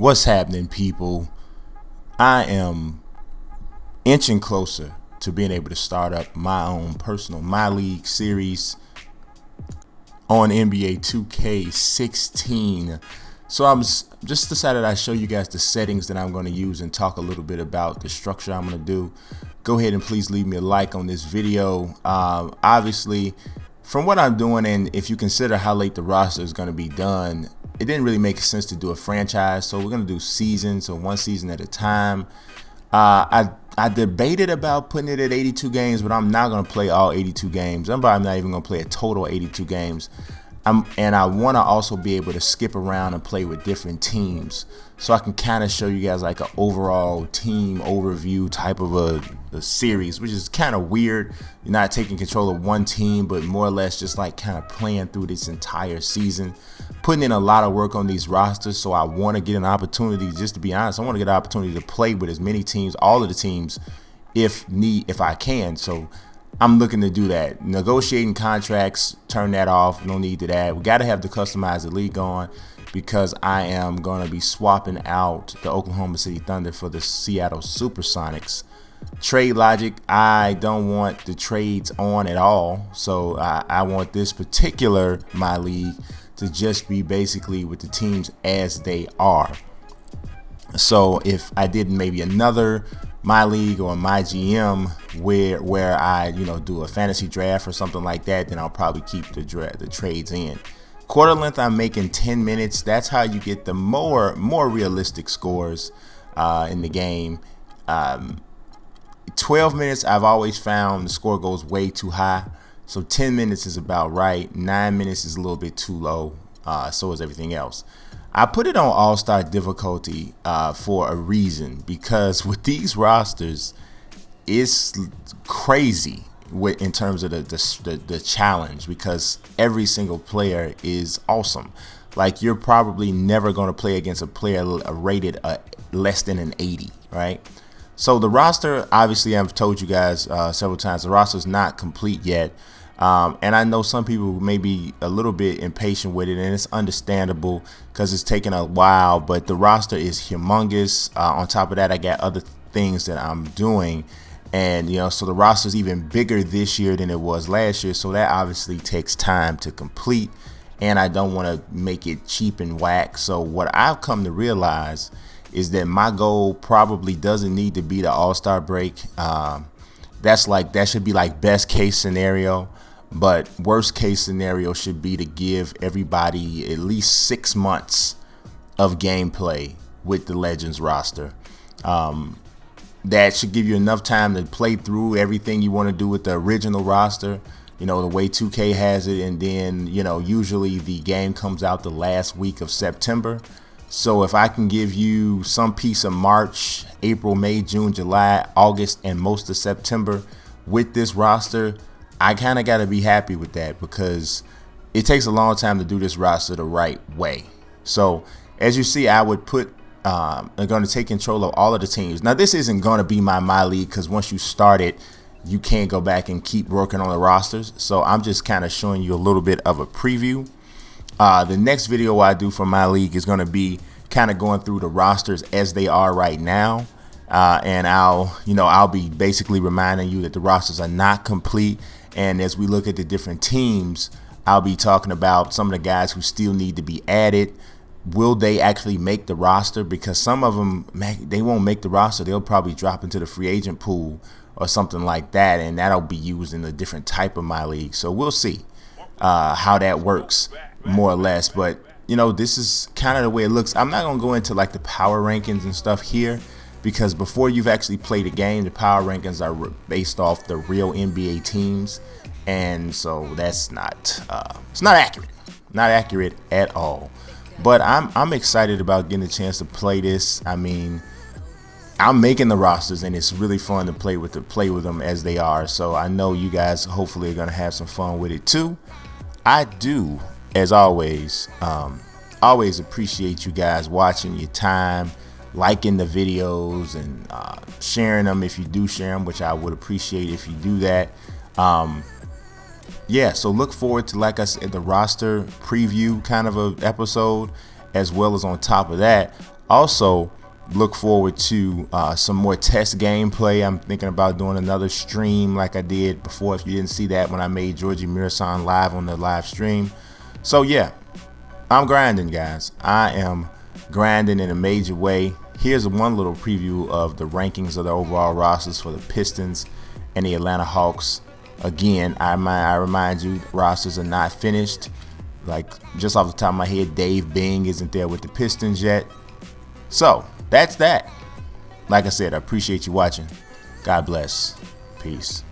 What's happening, people? I am inching closer to being able to start up my own personal My League series on NBA 2K16. So I'm just decided I'd show you guys the settings that I'm going to use and talk a little bit about the structure I'm going to do. Go ahead and please leave me a like on this video. Obviously, from what I'm doing, and if you consider how late the roster is going to be done, it didn't really make sense to do a franchise. So we're going to do seasons, so one season at a time. I debated about putting it at 82 games, but I'm not going to play all 82 games. I'm probably not even going to play a total 82 games. And I want to also be able to skip around and play with different teams, so I can kind of show you guys like an overall team overview type of a series, which is kind of weird. You're not taking control of one team, but more or less just like kind of playing through this entire season, putting in a lot of work on these rosters. So I want to get an opportunity, just to be honest, I want to get an opportunity to play with as many teams, all of the teams, if I can. So I'm looking to do that. Negotiating contracts, turn that off. No need to that. We got to have the customized league on, because I am going to be swapping out the Oklahoma City Thunder for the Seattle Supersonics. Trade logic, I don't want the trades on at all. So I want this particular My League to just be basically with the teams as they are. So if I did maybe another My League or My GM where I do a fantasy draft or something like that, then I'll probably keep the trades in. Quarter length, I'm making 10 minutes. That's how you get the more realistic scores in the game. 12 minutes, I've always found the score goes way too high. So 10 minutes is about right. 9 minutes is a little bit too low. So is everything else. I put it on all-star difficulty for a reason, because with these rosters, it's crazy in terms of the challenge, because every single player is awesome. Like, you're probably never going to play against a player rated less than an 80, right? So the roster, obviously, I've told you guys several times, the roster is not complete yet. And I know some people may be a little bit impatient with it, and it's understandable because it's taken a while, but the roster is humongous. On top of that, I got other things that I'm doing, and so the roster is even bigger this year than it was last year, so that obviously takes time to complete, and I don't want to make it cheap and whack. So what I've come to realize is that my goal probably doesn't need to be the All-Star break. That should be like best case scenario. But worst case scenario should be to give everybody at least 6 months of gameplay with the Legends roster. That should give you enough time to play through everything you want to do with the original roster, the way 2K has it. And then, usually the game comes out the last week of September. So if I can give you some piece of March, April, May, June, July, August, and most of September with this roster, I kind of got to be happy with that, because it takes a long time to do this roster the right way. So as you see, I would I'm going to take control of all of the teams. Now, this isn't going to be my league, because once you start it, you can't go back and keep working on the rosters. So I'm just kind of showing you a little bit of a preview. The next video I do for my league is going to be kind of going through the rosters as they are right now. And I'll be basically reminding you that the rosters are not complete. And as we look at the different teams, I'll be talking about some of the guys who still need to be added. Will they actually make the roster? Because some of them, they won't make the roster. They'll probably drop into the free agent pool or something like that, and that'll be used in a different type of My League. So we'll see how that works, more or less. But, this is kind of the way it looks. I'm not going to go into like the power rankings and stuff here, because before you've actually played a game, the power rankings are based off the real NBA teams, and so that's it's not accurate at all. But I'm excited about getting a chance to play this. I mean, I'm making the rosters, and it's really fun to play with them as they are. So I know you guys hopefully are gonna have some fun with it too. I do, as always, always appreciate you guys watching, your time, liking the videos, and sharing them if you do share them, which I would appreciate if you do that. Yeah, so look forward to, like I said, the roster preview kind of a episode, as well as on top of that, Also, look forward to some more test gameplay. I'm thinking about doing another stream like I did before, if you didn't see that, when I made Georgie Mirasan live on the live stream. So yeah, I'm grinding, guys. I am grinding in a major way. Here's one little preview of the rankings of the overall rosters for the Pistons and the Atlanta Hawks. Again, I remind you, rosters are not finished. Like, just off the top of my head, Dave Bing isn't there with the Pistons yet. So that's that. Like I said, I appreciate you watching. God bless. Peace.